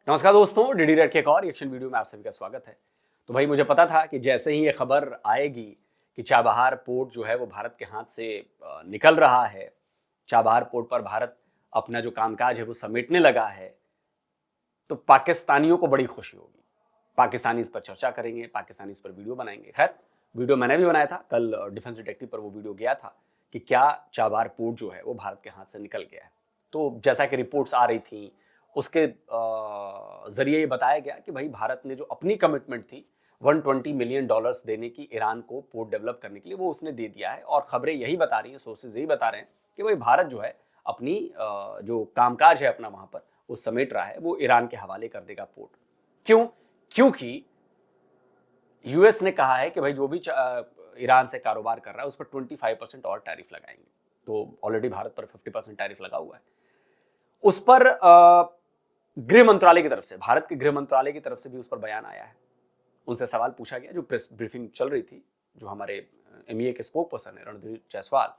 नमस्कार दोस्तों, DD red के एक और रिएक्शन वीडियो में आप सभी का स्वागत है। तो भाई मुझे पता था कि जैसे ही ये खबर आएगी कि चाबहार पोर्ट जो है वो भारत के हाथ से निकल रहा है, चाबहार पोर्ट पर भारत अपना जो कामकाज है वो समेटने लगा है, तो पाकिस्तानियों को बड़ी खुशी होगी। पाकिस्तानी इस पर चर्चा करेंगे, पाकिस्तानी इस पर वीडियो बनाएंगे। खैर, वीडियो मैंने भी बनाया था, कल डिफेंस डिटेक्टिव पर वो वीडियो गया था कि क्या चाबहार पोर्ट जो है वो भारत के हाथ से निकल गया है। तो जैसा कि रिपोर्ट्स आ रही थी उसके जरिए ये बताया गया कि भाई भारत ने जो अपनी कमिटमेंट थी 120 मिलियन डॉलर्स देने की ईरान को पोर्ट डेवलप करने के लिए, वो उसने दे दिया है। और खबरें यही बता रही हैं, सोर्सेज यही बता रहे हैं कि भाई भारत जो है अपनी जो कामकाज है अपना वहां पर वो समेट रहा है, वो ईरान के हवाले कर देगा पोर्ट। क्यों? क्योंकि यूएस ने कहा है कि भाई जो भी ईरान से कारोबार कर रहा है उस पर 25% और टैरिफ लगाएंगे। तो ऑलरेडी भारत पर 50% टैरिफ लगा हुआ है। उस पर गृह मंत्रालय की तरफ से, भारत के गृह मंत्रालय की तरफ से भी उस पर बयान आया है। उनसे सवाल पूछा गया, जो प्रेस ब्रीफिंग चल रही थी, जो हमारे एमईए के स्पोक पर्सन है रणधीर जायसवाल,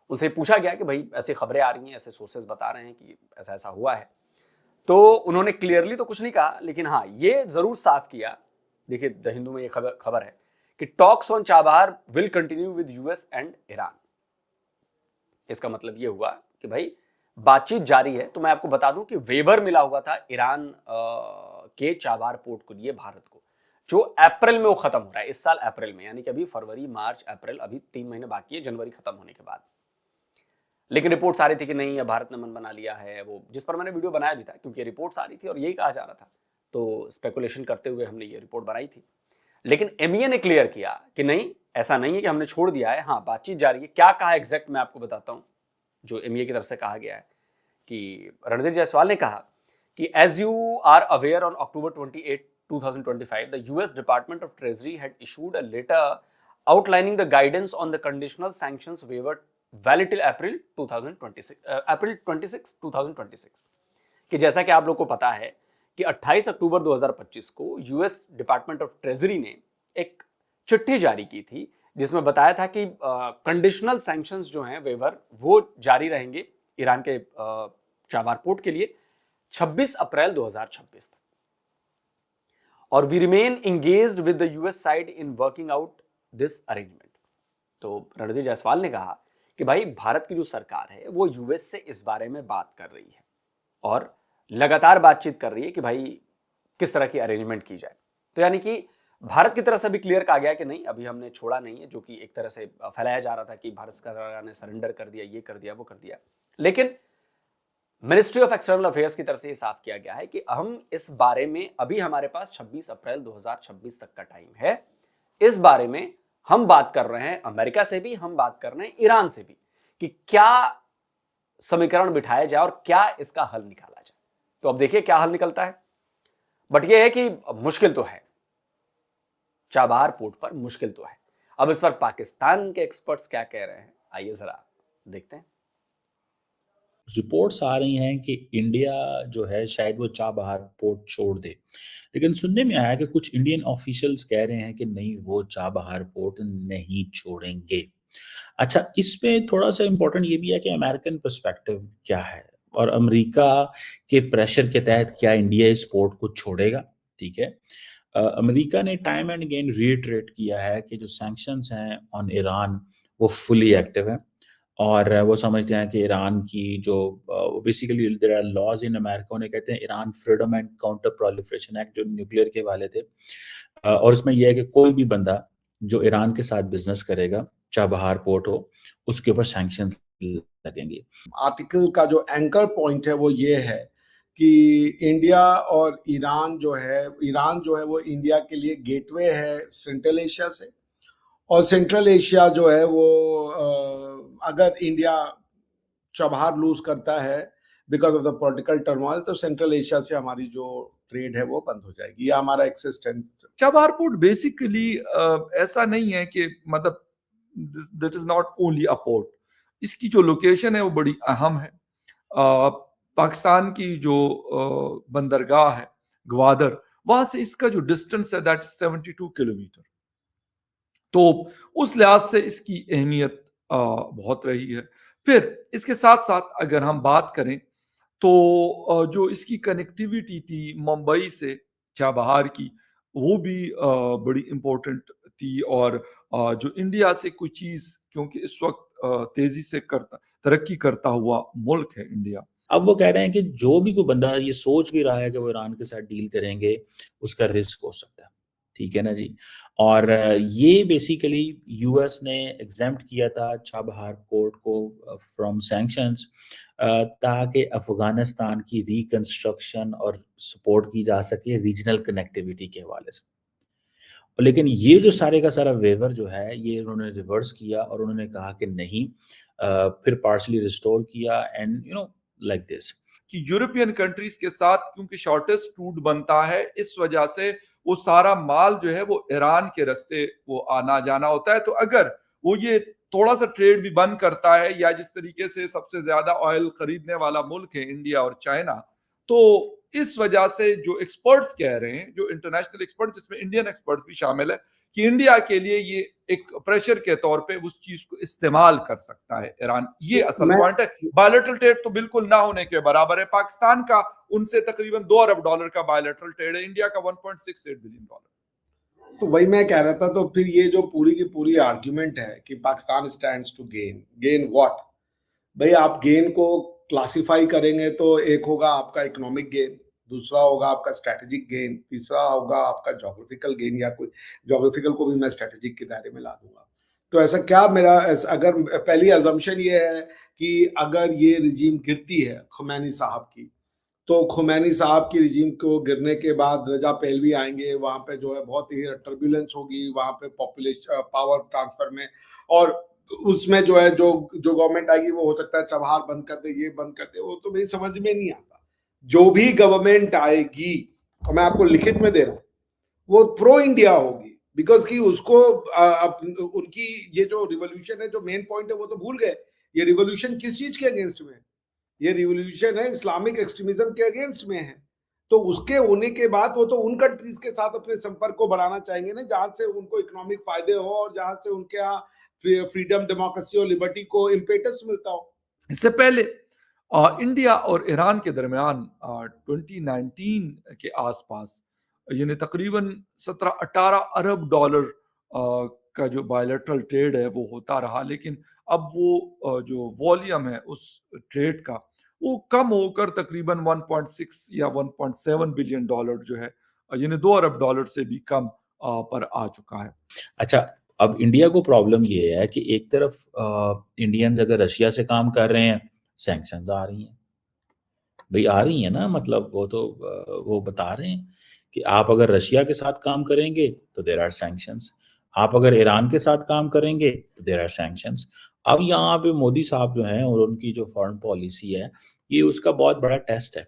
उनसे पूछा गया कि भाई ऐसी खबरें आ रही हैं, ऐसे सोर्सेज बता रहे हैं कि ऐसा ऐसा हुआ है। तो उन्होंने क्लियरली तो कुछ नहीं कहा, लेकिन हाँ ये जरूर साफ किया। देखिए, द हिंदू में ये खबर है कि talks on Chabahar will continue with US and Iran. इसका मतलब ये हुआ कि भाई बातचीत जारी है। तो मैं आपको बता दूं कि वेवर मिला हुआ था ईरान के चाबहार पोर्ट को लिए भारत को, जो अप्रैल में वो खत्म हो रहा है, इस साल अप्रैल में, यानी कि अभी फरवरी मार्च अप्रैल, अभी 3 महीने बाकी है जनवरी खत्म होने के बाद। लेकिन रिपोर्ट्स आ रही थी कि नहीं, अब भारत ने मन बना लिया है, वो जिस पर मैंने वीडियो बनाया भी था, क्योंकि रिपोर्ट्स आ रही थी और यही कहा जा रहा था। तो स्पेकुलेशन करते हुए हमने ये रिपोर्ट बनाई थी। लेकिन एमईए ने क्लियर किया कि नहीं, ऐसा नहीं है कि हमने छोड़ दिया है, हाँ बातचीत जारी है। क्या कहा एग्जैक्ट मैं आपको बताता हूं। जो एमईए की तरफ से कहा गया है कि रणधीर जायसवाल ने कहा कि as you are aware on October 28, 2025 the US department of treasury had issued a letter outlining the guidance on the conditional sanctions waiver valid till April 2026, April 26, 2026। कि जैसा कि आप लोग को पता है कि 28 अक्टूबर 2025 को यूएस डिपार्टमेंट ऑफ ट्रेजरी ने एक चिट्ठी जारी की थी, जिसमें बताया था कि कंडीशनल सैंक्शंस जो हैं वेवर, वो जारी रहेंगे ईरान के चाबहार पोर्ट के लिए 26 अप्रैल 2026 तक। और we remain engaged with the US side in working out this arrangement. तो रणधीर जायसवाल ने कहा कि भाई भारत की जो सरकार है वो यूएस से इस बारे में बात कर रही है और लगातार बातचीत कर रही है कि भाई किस तरह की अरेंजमेंट की जाए। तो यानी कि भारत की तरफ से भी क्लियर कहा गया कि नहीं, अभी हमने छोड़ा नहीं है, जो कि एक तरह से फैलाया जा रहा था कि भारत सरकार ने सरेंडर कर दिया, ये कर दिया, वो कर दिया। लेकिन मिनिस्ट्री ऑफ एक्सटर्नल अफेयर्स की तरफ से ये साफ किया गया है कि हम इस बारे में, अभी हमारे पास 26 अप्रैल 2026 तक का टाइम है। इस बारे में हम बात कर रहे हैं अमेरिका से भी, हम बात कर रहे हैं ईरान से भी, कि क्या समीकरण बिठाया जाए और क्या इसका हल निकाला जाए। तो अब देखिए क्या हल निकलता है। बट यह है कि मुश्किल तो है, चाबहार पोर्ट पर मुश्किल तो है। अब इस पर पाकिस्तान के एक्सपर्ट्स क्या कह रहे हैं, आइए जरा देखते हैं। रिपोर्ट्स आ रही हैं कि इंडिया जो है शायद वो चाबहार पोर्ट छोड़ दे, लेकिन सुनने में आया कि कुछ इंडियन ऑफिशियल्स कह रहे हैं कि नहीं, वो चाबहार पोर्ट नहीं छोड़ेंगे। अच्छा, इसमें थोड़ा सा इम्पोर्टेंट ये भी है कि अमेरिकन पर्सपेक्टिव क्या है और अमेरिका के प्रेशर के तहत क्या इंडिया इस पोर्ट को छोड़ेगा। ठीक है, अमेरिका ने टाइम एंड अगेन रीइटरेट किया है कि जो सैंक्शंस हैं ऑन ईरान वो फुली एक्टिव हैं और वो समझते हैं कि ईरान की जो basically there are laws in America, उन्हें कहते हैं Iran freedom and counter proliferation act, जो न्यूक्लियर के वाले थे। और इसमें यह है कि कोई भी बंदा जो ईरान के साथ बिजनेस करेगा, चाबहार पोर्ट हो, उसके ऊपर सैंक्शंस लगेंगे। आर्टिकल का जो एंकर पॉइंट है वो ये है कि इंडिया और ईरान जो है वो इंडिया के लिए गेटवे है सेंट्रल एशिया से। और सेंट्रल एशिया जो है वो अगर इंडिया चाबहार लूज करता है because of the political turmoil, तो सेंट्रल एशिया से हमारी जो ट्रेड है वो बंद हो जाएगी, या हमारा एक्सेस टेंड। चाबहार पोर्ट बेसिकली ऐसा नहीं है कि मतलब that is not only a port. इसकी जो लोकेशन है वो बड़ी अहम है। पाकिस्तान की जो बंदरगाह है ग्वादर, वहां से इसका जो डिस्टेंस है दैट इज 72 किलोमीटर। तो उस लिहाज से इसकी अहमियत बहुत रही है। फिर इसके साथ साथ अगर हम बात करें तो जो इसकी कनेक्टिविटी थी मुंबई से चाबहार की, वो भी बड़ी इम्पोर्टेंट थी। और जो इंडिया से कोई चीज़, क्योंकि इस वक्त तेजी से तरक्की करता हुआ मुल्क है इंडिया। अब वो कह रहे हैं कि जो भी कोई बंदा ये सोच भी रहा है कि वो ईरान के साथ डील करेंगे, उसका रिस्क हो सकता है। ठीक है ना जी? और ये बेसिकली यूएस ने एग्जेम्प्ट किया था चाबहार पोर्ट को फ्रॉम सैंक्शंस, ताकि अफगानिस्तान की रिकंस्ट्रक्शन और सपोर्ट की जा सके रीजनल कनेक्टिविटी के हवाले से। लेकिन ये जो सारे का सारा वेवर जो है, ये उन्होंने रिवर्स किया और उन्होंने कहा कि नहीं, फिर पार्शली रिस्टोर किया एंड लाइक दिस। कि यूरोपियन कंट्रीज के साथ क्योंकि शॉर्टेज क्रूड बनता है, इस वजह से वो सारा माल जो है वो ईरान के रास्ते वो आना जाना होता है। तो अगर वो ये थोड़ा सा ट्रेड भी बंद करता है, या जिस तरीके से सबसे ज्यादा ऑयल खरीदने वाला मुल्क है इंडिया और चाइना, तो इस वजह से जो एक्सपर्ट्स कह रहे हैं, जो इंटरनेशनल एक्सपर्ट जिसमें इंडियन एक्सपर्ट्स भी शामिल है, कि इंडिया के लिए ये एक प्रेशर के तौर पे उस चीज को इस्तेमाल कर सकता है ईरान। ये असल मैं पॉइंट है। बायलैटरल ट्रेड तो बिल्कुल ना होने के बराबर है। पाकिस्तान का उनसे तकरीबन $2 अरब का बायलैटरल ट्रेड है, इंडिया का $1.68 बिलियन। तो वही मैं कह रहा था, तो फिर ये जो पूरी की पूरी आर्ग्यूमेंट है कि Pakistan stands to gain what? भाई आप गेन को क्लासिफाई करेंगे तो एक होगा आपका इकोनॉमिक गेन, दूसरा होगा आपका स्ट्रेटेजिक गेन, तीसरा होगा आपका ज्योग्राफिकल गेन, या कोई ज्योग्राफिकल को भी मैं स्ट्रेटेजिक के दायरे में ला दूंगा। तो ऐसा क्या अगर पहली अजम्पशन ये है कि अगर ये रिजीम गिरती है खुमैनी साहब की, तो खुमैनी साहब की रिजीम को गिरने के बाद रजा पहलवी आएंगे, वहां पे जो है बहुत ही टर्बुलेंस होगी वहां पे पॉपुलेशन पावर ट्रांसफर में, और उसमें जो है जो गवर्नमेंट आएगी वो हो सकता है चबहार बंद कर दे, ये बंद कर दे, वो तो मेरी समझ में नहीं आता। जो भी गवर्नमेंट आएगी, और मैं आपको लिखित में दे रहा हूँ, वो प्रो इंडिया होगी, बिकॉज कि उसको उनकी ये जो रिवोल्यूशन है, जो मेन पॉइंट है वो तो भूल गए। ये रिवोल्यूशन किस चीज के अगेंस्ट में है? ये रिवोल्यूशन है इस्लामिक एक्सट्रीमिज्म के अगेंस्ट में है। तो उसके होने के बाद वो तो उन कंट्रीज के साथ अपने संपर्क को बढ़ाना चाहेंगे ना, जहां से उनको इकोनॉमिक फायदे हो और जहां से उनके यहाँ फ्रीडम, डेमोक्रेसी और लिबर्टी को इम्पेटस मिलता हो। इससे पहले इंडिया और ईरान के दरमियान 2019 के आसपास यानी तकरीबन 17-18 अरब डॉलर का जो बायलैटरल ट्रेड है वो होता रहा। लेकिन अब वो जो वॉल्यूम है उस ट्रेड का, वो कम होकर तकरीबन 1.6 या 1.7 बिलियन डॉलर जो है, यानी $2 अरब से भी कम पर आ चुका है। अच्छा, अब इंडिया को प्रॉब्लम ये है कि एक तरफ इंडियंस अगर रशिया से काम कर रहे हैं, सैंक्शंस आ रही हैं। भाई आ रही हैं ना, मतलब वो तो वो बता रहे हैं कि आप अगर रशिया के साथ काम करेंगे तो देयर आर सैंक्शंस, आप अगर ईरान के साथ काम करेंगे तो देयर आर सैंक्शंस। अब यहाँ पे मोदी साहब जो हैं और उनकी जो फॉरेन पॉलिसी है, ये उसका बहुत बड़ा टेस्ट है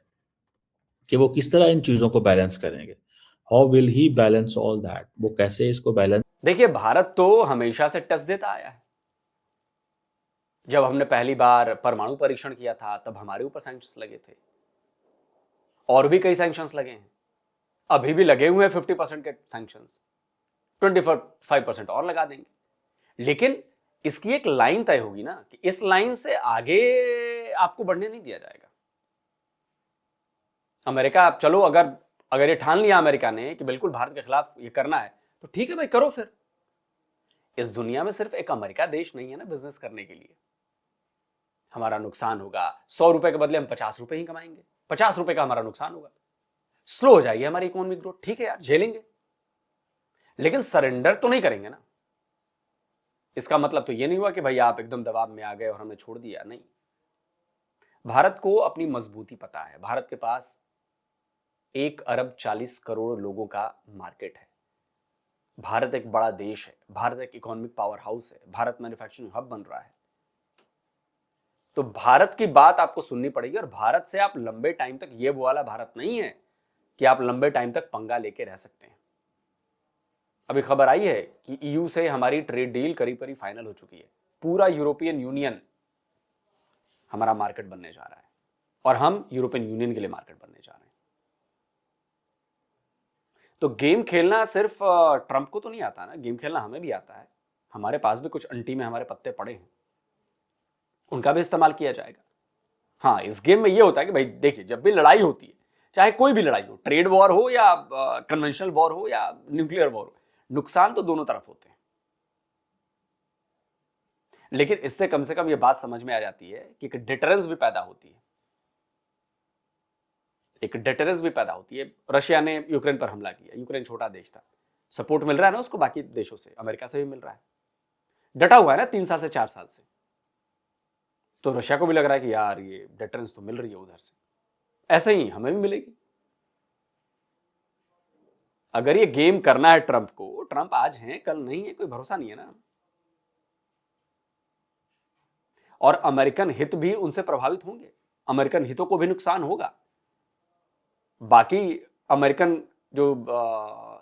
कि वो किस तरह इन चीज़ों को बैलेंस करेंगे। How will he balance all that? वो कैसे इसको बैलेंस। देखिए, भारत तो हमेशा से टेस्ट देता आया है। जब हमने पहली बार परमाणु परीक्षण किया था तब हमारे ऊपर सैंक्शंस लगे थे, और भी कई सैंक्शंस लगे हैं, अभी भी लगे हुए हैं 50% के सैंक्शंस, 25% और लगा देंगे। लेकिन इसकी एक लाइन तय होगी ना कि इस लाइन से आगे आपको बढ़ने नहीं दिया जाएगा। अमेरिका, चलो अगर ये ठान लिया अमेरिका ने कि बिल्कुल भारत के खिलाफ ये करना है, तो ठीक है भाई, करो फिर। इस दुनिया में सिर्फ एक अमेरिका देश नहीं है ना बिजनेस करने के लिए। हमारा नुकसान होगा, 100 रुपए के बदले हम 50 रुपए ही कमाएंगे, 50 रुपए का हमारा नुकसान होगा, स्लो हो जाएगी हमारी इकोनॉमिक ग्रोथ, ठीक है यार, झेलेंगे, लेकिन सरेंडर तो नहीं करेंगे ना। इसका मतलब तो ये नहीं हुआ कि भाई आप एकदम दबाव में आ गए और हमने छोड़ दिया, नहीं। भारत को अपनी मजबूती पता है। भारत के पास 1 अरब 40 करोड़ लोगों का मार्केट है। भारत एक बड़ा देश है, भारत एक इकोनॉमिक पावर हाउस है, भारत मैन्युफैक्चरिंग हब बन रहा है। तो भारत की बात आपको सुननी पड़ेगी, और भारत से आप लंबे टाइम तक, ये वो वाला भारत नहीं है कि आप लंबे टाइम तक पंगा लेके रह सकते हैं। अभी खबर आई है कि ईयू से हमारी ट्रेड डील करीब करीब फाइनल हो चुकी है। पूरा यूरोपियन यूनियन हमारा मार्केट बनने जा रहा है, और हम यूरोपियन यूनियन के लिए मार्केट बनने जा रहे हैं। तो गेम खेलना सिर्फ ट्रंप को तो नहीं आता ना, गेम खेलना हमें भी आता है। हमारे पास भी कुछ अंटी में हमारे पत्ते पड़े हैं, उनका भी इस्तेमाल किया जाएगा। हाँ, इस गेम में ये होता है कि भाई देखिए, जब भी लड़ाई होती है, चाहे कोई भी लड़ाई हो, ट्रेड वॉर हो या कन्वेंशनल वॉर हो या न्यूक्लियर वॉर हो, नुकसान तो दोनों तरफ होते हैं। लेकिन इससे कम से कम ये बात समझ में आ जाती है कि एक डिटरेंस भी पैदा होती है, एक डिटरेंस भी पैदा होती है। रशिया ने यूक्रेन पर हमला किया, यूक्रेन छोटा देश था, सपोर्ट मिल रहा है ना उसको बाकी देशों से, अमेरिका से भी मिल रहा है, डटा हुआ है ना 3 साल से 4 साल से। तो रशिया को भी लग रहा है कि यार ये डिटरेंस तो मिल रही है उधर से, ऐसे ही हमें भी मिलेगी। अगर ये गेम करना है ट्रंप को, ट्रंप आज है कल नहीं है, कोई भरोसा नहीं है ना। और अमेरिकन हित भी उनसे प्रभावित होंगे, अमेरिकन हितों को भी नुकसान होगा। बाकी अमेरिकन जो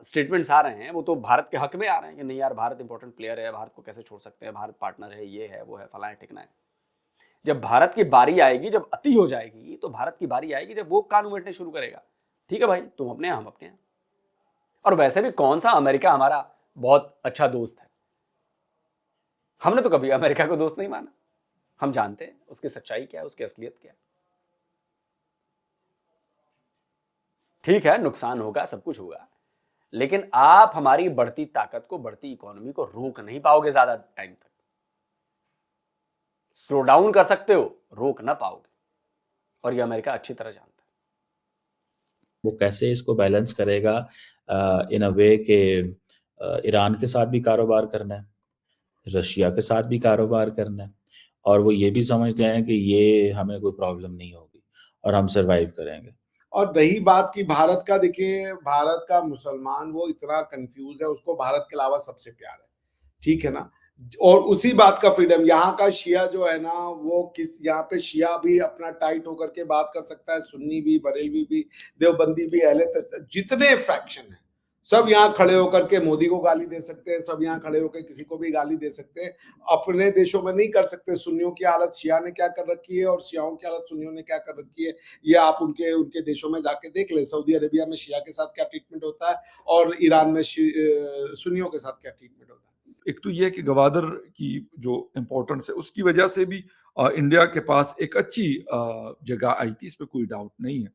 स्टेटमेंट्स आ रहे हैं वो तो भारत के हक में आ रहे हैं कि नहीं यार, भारत इंपॉर्टेंट प्लेयर है, भारत को कैसे छोड़ सकते हैं, भारत पार्टनर है, ये है वो है, फलाना ठिकना है। जब भारत की बारी आएगी, जब अति हो जाएगी, तो भारत की बारी आएगी जब वो कान उमटने शुरू करेगा। ठीक है भाई, तुम अपने हम अपने हैं। और वैसे भी कौन सा अमेरिका हमारा बहुत अच्छा दोस्त है, हमने तो कभी अमेरिका को दोस्त नहीं माना। हम जानते हैं उसकी सच्चाई क्या है, उसकी असलियत क्या है। ठीक है, नुकसान होगा, सब कुछ होगा, लेकिन आप हमारी बढ़ती ताकत को, बढ़ती इकोनॉमी को रोक नहीं पाओगे ज्यादा टाइम तक। स्लो डाउन कर सकते हो, रोक ना पाओगे, और ये अमेरिका अच्छी तरह जानता है। वो कैसे इसको बैलेंस करेगा इन अ वे के ईरान के साथ भी कारोबार करना है, रशिया के साथ भी कारोबार करना है, और वो ये भी समझते हैं कि ये हमें कोई प्रॉब्लम नहीं होगी और हम सरवाइव करेंगे। और रही बात की भारत का, देखिए भारत का मुसलमान वो इतना कंफ्यूज है, उसको भारत के अलावा सबसे प्यार है, ठीक है ना। और उसी बात का फ्रीडम, यहाँ का शिया जो है ना, वो किस, यहाँ पे शिया भी अपना टाइट होकर के बात कर सकता है, सुन्नी भी, बरेलवी भी, देवबंदी भी, जितने फ्रैक्शन है सब यहाँ खड़े होकर के मोदी को गाली दे सकते हैं, सब यहाँ खड़े होकर किसी को भी गाली दे सकते हैं। अपने देशों में नहीं कर सकते। सुन्नियों की हालत शिया ने क्या कर रखी है और शियाओं की हालत सुन्नियों ने क्या कर रखी है, ये आप उनके देशों में जाके देख ले। सऊदी अरेबिया में शिया के साथ क्या ट्रीटमेंट होता है और ईरान में सुन्नियों के साथ क्या ट्रीटमेंट होता है। एक तो ये है कि गवादर की जो इम्पोर्टेंस है उसकी वजह से भी इंडिया के पास एक अच्छी जगह आई थी, इसमें कोई डाउट नहीं है।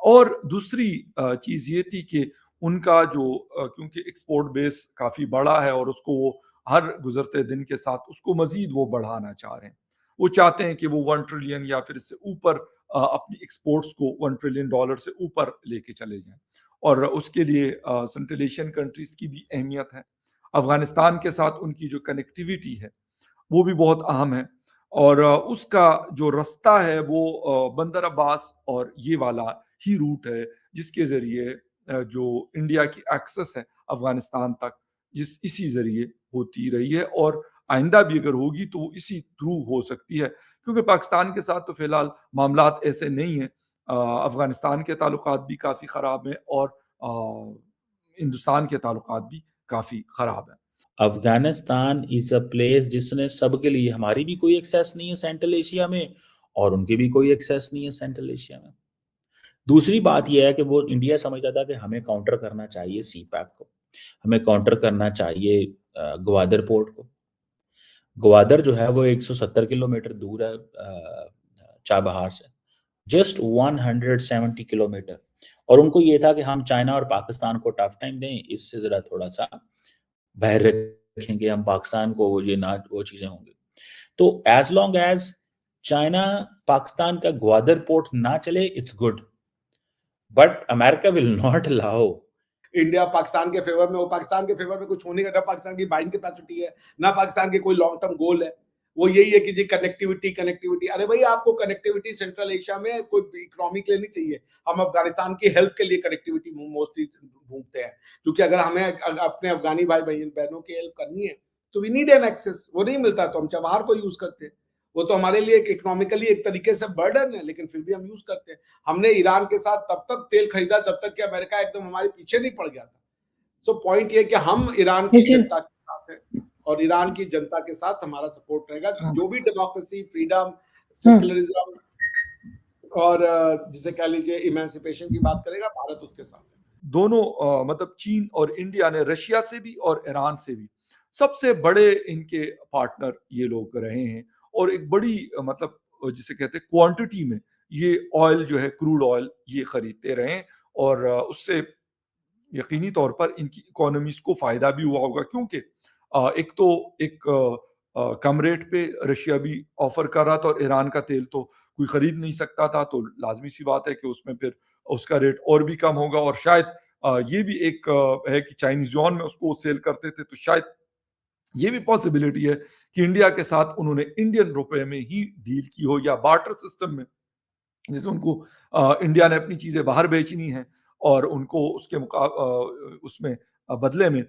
और दूसरी चीज ये थी कि उनका जो क्योंकि एक्सपोर्ट बेस काफी बड़ा है और उसको वो हर गुजरते दिन के साथ उसको मजीद वो बढ़ाना चाह रहे हैं। वो चाहते हैं कि वो 1 ट्रिलियन या फिर इससे ऊपर अपनी एक्सपोर्ट्स को $1 ट्रिलियन से ऊपर लेके चले जाएं, और उसके लिए सेंट्रल एशियन कंट्रीज की भी अहमियत है। अफगानिस्तान के साथ उनकी जो कनेक्टिविटी है वो भी बहुत अहम है, और उसका जो रास्ता है वो बंदर अब्बास और ये वाला ही रूट है जिसके जरिए जो इंडिया की एक्सेस है अफगानिस्तान तक इसी जरिए होती रही है, और आइंदा भी अगर होगी तो वो इसी थ्रू हो सकती है, क्योंकि पाकिस्तान के साथ तो फिलहाल मामलात ऐसे नहीं है। अफगानिस्तान के ताल्लुकात भी काफ़ी ख़राब हैं और हिंदुस्तान के ताल्लुकात भी काफ़ी ख़राब हैं। अफगानिस्तान इज अ प्लेस जिसने सबके लिए, हमारी भी कोई एक्सेस नहीं है सेंट्रल एशिया में और उनके भी कोई एक्सेस नहीं है सेंट्रल एशिया में। दूसरी बात यह है कि वो इंडिया समझता था कि हमें काउंटर करना चाहिए सी पैक को, हमें काउंटर करना चाहिए ग्वादर पोर्ट को। ग्वादर जो है वो 170 किलोमीटर दूर है चाबहार से, जस्ट 170 किलोमीटर। और उनको ये था कि हम चाइना और पाकिस्तान को टफ टाइम दें, इससे जरा थोड़ा सा बाहर रखेंगे हम पाकिस्तान को, ये ना वो चीजें होंगी। तो as long as China Pakistan का ग्वादर पोर्ट ना चले, it's good, but America will not allow. India Pakistan के फेवर में, वो पाकिस्तान के फेवर में कुछ होने का, ना पाकिस्तान की बाइंग कैपेसिटी है, ना पाकिस्तान की कोई लॉन्ग टर्म गोल है। वो यही है कि जी कनेक्टिविटी। अरे भाई, आपको कनेक्टिविटी सेंट्रल एशिया में कोई इकोनॉमी के लिए नहीं चाहिए। हम अफगानिस्तान की हेल्प के लिए कनेक्टिविटी मोस्टली ढूंढते हैं, क्योंकि अगर हमें अपने अफगानी भाई बहनों की हेल्प करनी है तो वी नीड एन एक्सेस। वो नहीं मिलता तो हम चबहार को यूज करते हैं। वो तो हमारे लिए एक इकोनॉमिकली एक तरीके से बर्डन है, लेकिन फिर भी हम यूज करते हैं। हमने ईरान के साथ तब तक तेल खरीदा जब तक कि अमेरिका एकदम हमारे पीछे नहीं पड़ गया था। सो पॉइंट ये कि हम ईरान की जनता के साथ हैं और ईरान की जनता के साथ हमारा सपोर्ट रहेगा। जो भी डेमोक्रेसी, फ्रीडम, सेक्युलरिज्म और जिसे कह लीजिए इमेंसिपेशन की बात करेगा, भारत उसके साथ है। दोनों मतलब चीन और इंडिया ने रशिया से भी और ईरान से भी सबसे बड़े इनके पार्टनर ये लोग रहे हैं, और एक बड़ी मतलब जिसे कहते हैं क्वांटिटी में ये ऑयल जो है, क्रूड ऑयल ये खरीदते रहें, और उससे यकीनी तौर पर इनकी इकोनॉमीज को फायदा भी हुआ होगा, क्योंकि एक तो कम रेट पे रशिया भी ऑफर कर रहा था और ईरान का तेल तो कोई खरीद नहीं सकता था, तो लाजमी सी बात है कि उसमें फिर उसका रेट और भी कम होगा। और शायद ये भी एक है कि चाइनीज युआन में उसको सेल करते थे, तो शायद ये भी पॉसिबिलिटी है कि इंडिया के साथ उन्होंने इंडियन रुपए में ही डील की हो, या बार्टर सिस्टम में, जैसे उनको इंडिया ने अपनी चीजें बाहर बेचनी है और उनको उसके उसमें बदले में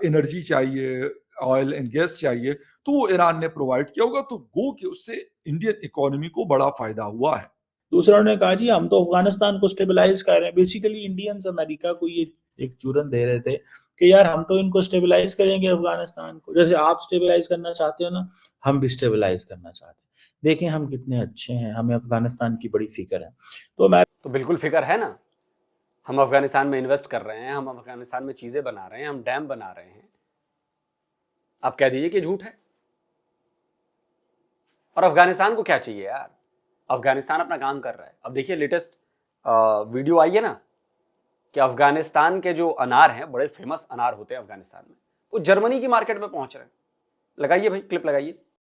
एनर्जी चाहिए, ऑयल एंड गैस चाहिए, तो वो ईरान ने प्रोवाइड किया होगा। तो गो कि उससे इंडियन इकोनॉमी को बड़ा फायदा हुआ है। दूसरा उन्होंने कहा जी हम तो अफगानिस्तान को स्टेबलाइज कर रहे हैं। बेसिकली इंडियंस अमेरिका को ये एक चूरन दे रहे थे कि यार हम तो इनको स्टेबलाइज करेंगे अफगानिस्तान को, जैसे आप स्टेबलाइज करना चाहते हो ना, हम भी स्टेबलाइज करना चाहते हैं। देखें हम कितने अच्छे हैं, हमें अफगानिस्तान की बड़ी फिक्र है। तो बिल्कुल फिक्र है ना, हम अफगानिस्तान में इन्वेस्ट कर रहे हैं, हम अफगानिस्तान में चीजें बना रहे हैं, हम डैम बना रहे हैं। आप कह दीजिए कि झूठ है। और अफगानिस्तान को क्या चाहिए यार, अफगानिस्तान अपना काम कर रहा है। अब देखिए लेटेस्ट वीडियो आई है ना कि अफगानिस्तान के जो अनार हैं, बड़े फेमस अनार होते हैं अफगानिस्तान में, वो जर्मनी की मार्केट में पहुंच रहे हैं। लगाइए भाई, क्लिप लगाइए।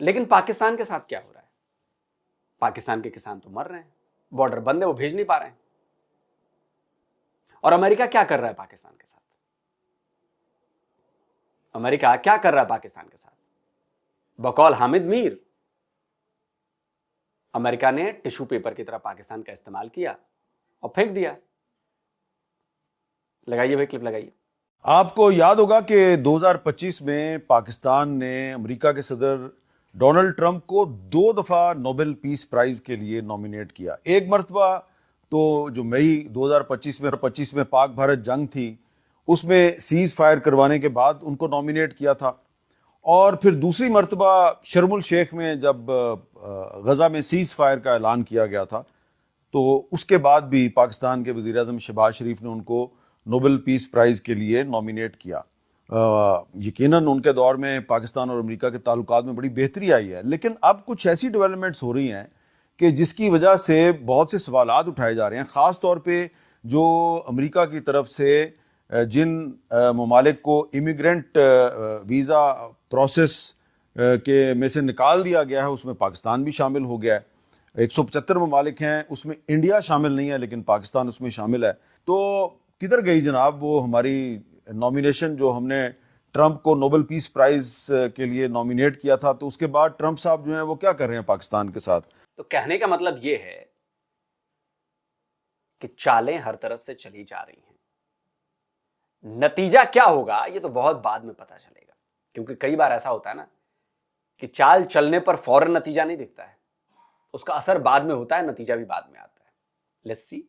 लेकिन पाकिस्तान के साथ क्या हो रहा है? पाकिस्तान के किसान तो मर रहे हैं, बॉर्डर बंद है, वो भेज नहीं पा रहे हैं। और अमेरिका क्या कर रहा है पाकिस्तान के साथ? अमेरिका क्या कर रहा है पाकिस्तान के साथ? बकौल हामिद मीर, अमेरिका ने टिश्यू पेपर की तरह पाकिस्तान का इस्तेमाल किया और फेंक दिया। लगाइए भाई, क्लिप लगाइए। आपको याद होगा कि 2025 में पाकिस्तान ने अमेरिका के सदर डोनाल्ड ट्रंप को 2 दफा नोबेल पीस प्राइज के लिए नॉमिनेट किया। एक मरतबा तो जो मई 2025 में पाक भारत जंग थी उसमें सीज फायर करवाने के बाद उनको नॉमिनेट किया था, और फिर दूसरी मरतबा शर्मुल शेख में जब गजा में सीज फायर का ऐलान किया गया था, तो उसके बाद भी पाकिस्तान के वजीर आज़म शहबाज शरीफ ने उनको नोबेल पीस प्राइज के लिए नॉमिनेट किया। यकीनन उनके दौर में पाकिस्तान और अमेरिका के ताल्लुकात में बड़ी बेहतरी आई है, लेकिन अब कुछ ऐसी डेवलपमेंट्स हो रही हैं कि जिसकी वजह से बहुत से सवालात उठाए जा रहे हैं। ख़ास तौर पे जो अमेरिका की तरफ से जिन ममालिक को इमिग्रेंट वीज़ा प्रोसेस के में से निकाल दिया गया है उसमें पाकिस्तान भी शामिल हो गया है। 175 ममालिक हैं, उसमें इंडिया शामिल नहीं है लेकिन पाकिस्तान उसमें शामिल है। तो किधर गई जनाब वो हमारी नॉमिनेशन जो हमने ट्रंप को नोबेल पीस प्राइज के लिए नॉमिनेट किया था? तो उसके बाद ट्रंप साहब जो हैं वो क्या कर रहे हैं पाकिस्तान के साथ? तो कहने का मतलब ये है कि चालें हर तरफ से चली जा रही हैं। नतीजा क्या होगा ये तो बहुत बाद में पता चलेगा, क्योंकि कई बार ऐसा होता है ना कि चाल चलने पर फौरन नतीजा नहीं दिखता है, उसका असर बाद में होता है, नतीजा भी बाद में आता है। Let's see.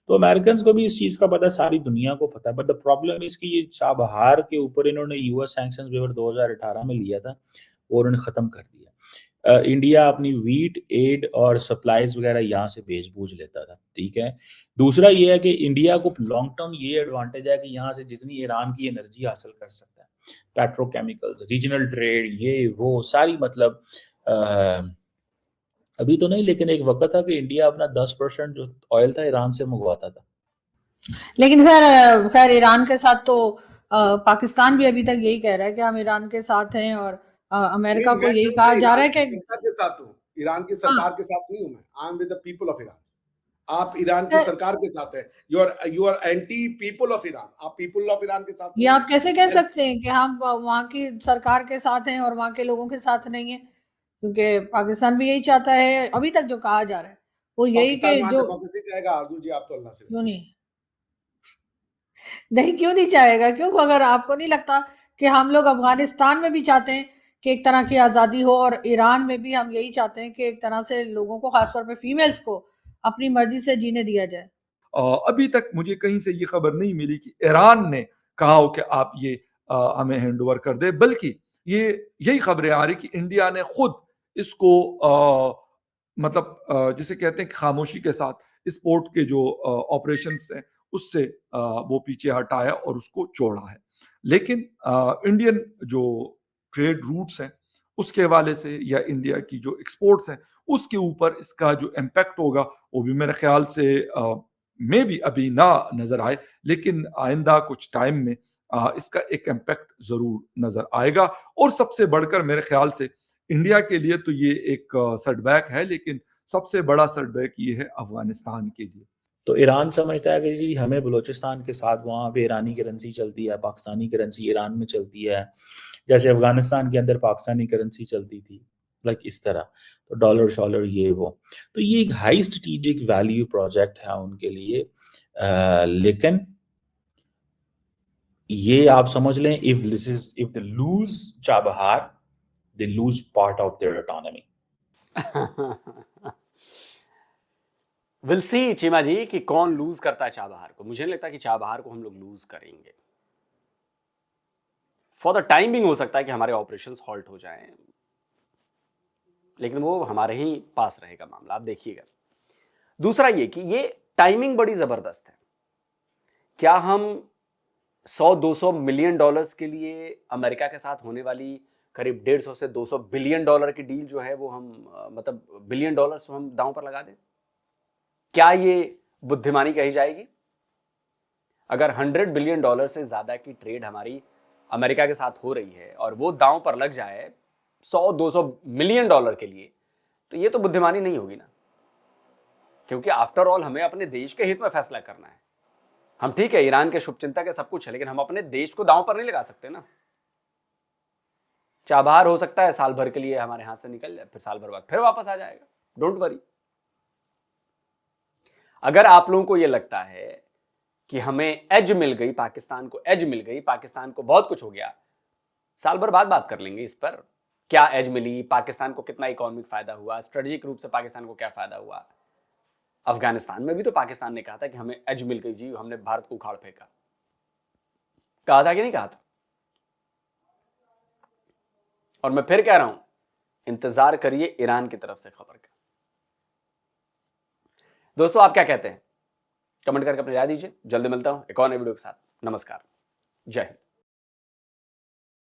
तो अमेरिकन को भी इस चीज का पता है, सारी दुनिया को पता है, बट द प्रॉब्लम इसकी ये चाबहार के ऊपर इन्होंने यूएस सैंक्शंस वेवर 2018 में लिया था और उन्होंने खत्म कर दिया। इंडिया अपनी वीट एड और सप्लाईज वगैरह यहाँ से भेज बूझ लेता था, ठीक है। दूसरा ये है कि इंडिया को लॉन्ग टर्म ये एडवांटेज है कि यहाँ से जितनी ईरान की एनर्जी हासिल कर सकता है, पेट्रोकेमिकल्स, रीजनल ट्रेड, ये वो सारी, मतलब अभी तो नहीं लेकिन एक वक्त था कि इंडिया अपना 10% जो ऑयल था ईरान से मंगवाता था। लेकिन खैर ईरान के साथ तो पाकिस्तान भी अभी तक यही कह रहा है कि हम ईरान के साथ हैं, और अमेरिका को यही कहा जा रहा है कि के साथ हूं, ईरान की सरकार के साथ नहीं हूं मैं। I am with the people of Iran. आप ईरान की सरकार के साथ हैं, you are anti people of Iran, आप पीपल ऑफ ईरान के साथ ये आप कैसे कह सकते हैं कि हम वहां की सरकार के साथ हैं और वहां के लोगों के साथ नहीं है? क्योंकि पाकिस्तान भी यही चाहता है, अभी तक जो कहा जा रहा है वो यही पाकिस्तान कि वहां जो डेमोक्रेसी चाहेगा आरजू जी, आप तो अल्लाह से क्यों नहीं चाहेगा? क्यों? अगर आपको नहीं लगता कि हम लोग अफगानिस्तान में भी चाहते हैं कि एक तरह की आजादी हो, और ईरान में भी हम यही चाहते हैं कि एक तरह से लोगों को, खासतौर पे फीमेल्स को, अपनी मर्जी से जीने दिया जाए? अभी तक मुझे कहीं से ये खबर नहीं मिली कि ईरान ने कहा हो कि आप ये हमें हैंड ओवर कर दे, बल्कि यही खबरें आ रही कि इंडिया ने खुद इसको मतलब जिसे कहते हैं कि खामोशी के साथ इस पोर्ट के जो ऑपरेशंस हैं उससे वो पीछे हटाया और उसको छोड़ा है। लेकिन इंडियन जो ट्रेड रूट्स हैं उसके हवाले से या इंडिया की जो एक्सपोर्ट्स हैं उसके ऊपर इसका जो इम्पैक्ट होगा वो भी मेरे ख्याल से में भी अभी ना नजर आए, लेकिन आइंदा कुछ टाइम में इसका एक इम्पैक्ट जरूर नजर आएगा। और सबसे बढ़कर मेरे ख्याल से इंडिया के लिए तो ये एक सेटबैक है, लेकिन सबसे बड़ा सेटबैक ये है अफगानिस्तान के लिए। तो ईरान समझता है कि जी हमें बलूचिस्तान के साथ वहाँ पे ईरानी करेंसी चलती है, पाकिस्तानी करेंसी ईरान में चलती है, जैसे अफगानिस्तान के अंदर पाकिस्तानी करेंसी चलती थी, लाइक इस तरह। तो डॉलर शॉलर ये वो, तो ये एक हाई स्ट्रेटेजिक वैल्यू प्रोजेक्ट है उनके लिए। लेकिन ये आप समझ लें, if they lose Chabahar, they lose part of their autonomy. Will see Cheema ji कि कौन लूज करता है चाबहार को। मुझे नहीं लगता कि चाबहार को हम लोग लूज करेंगे। फॉर द टाइम बिंग हो सकता है कि हमारे ऑपरेशंस हॉल्ट हो जाएं, लेकिन वो हमारे ही पास रहेगा मामला, आप देखिएगा। दूसरा ये कि ये टाइमिंग बड़ी जबरदस्त है। क्या हम 100-200 मिलियन डॉलर्स के लिए अमेरिका के साथ होने वाली करीब 150 से 200 बिलियन डॉलर की डील जो है वो हम मतलब बिलियन डॉलर्स हम दांव पर लगा दें? क्या ये बुद्धिमानी कही जाएगी? अगर 100 बिलियन डॉलर से ज्यादा की ट्रेड हमारी अमेरिका के साथ हो रही है और वो दांव पर लग जाए 100-200 मिलियन डॉलर के लिए, तो ये तो बुद्धिमानी नहीं होगी ना। क्योंकि आफ्टर ऑल हमें अपने देश के हित में फैसला करना है। हम ठीक है ईरान के शुभचिंतक है, सब कुछ है, लेकिन हम अपने देश को दांव पर नहीं लगा सकते ना। चाबहार हो सकता है साल भर के लिए हमारे हाथ से निकल जाए, फिर साल भर बाद फिर वापस आ जाएगा, डोंट वरी। अगर आप लोगों को यह लगता है कि हमें एज मिल गई, पाकिस्तान को एज मिल गई, पाकिस्तान को बहुत कुछ हो गया, साल भर बाद बात कर लेंगे इस पर। क्या एज मिली, पाकिस्तान को कितना इकोनॉमिक फायदा हुआ, स्ट्रेटेजिक रूप से पाकिस्तान को क्या फायदा हुआ। अफगानिस्तान में भी तो पाकिस्तान ने कहा था कि हमें एज मिल गई जी, हमने भारत को उखाड़ फेंका। कहा था कि नहीं कहा था? और मैं फिर कह रहा हूं, इंतजार करिए ईरान की तरफ से खबर का। दोस्तों आप क्या कहते हैं? कमेंट करके अपनी राय दीजिए। जल्दी मिलता हूं एक और नए वीडियो के साथ। नमस्कार, जय हिंद।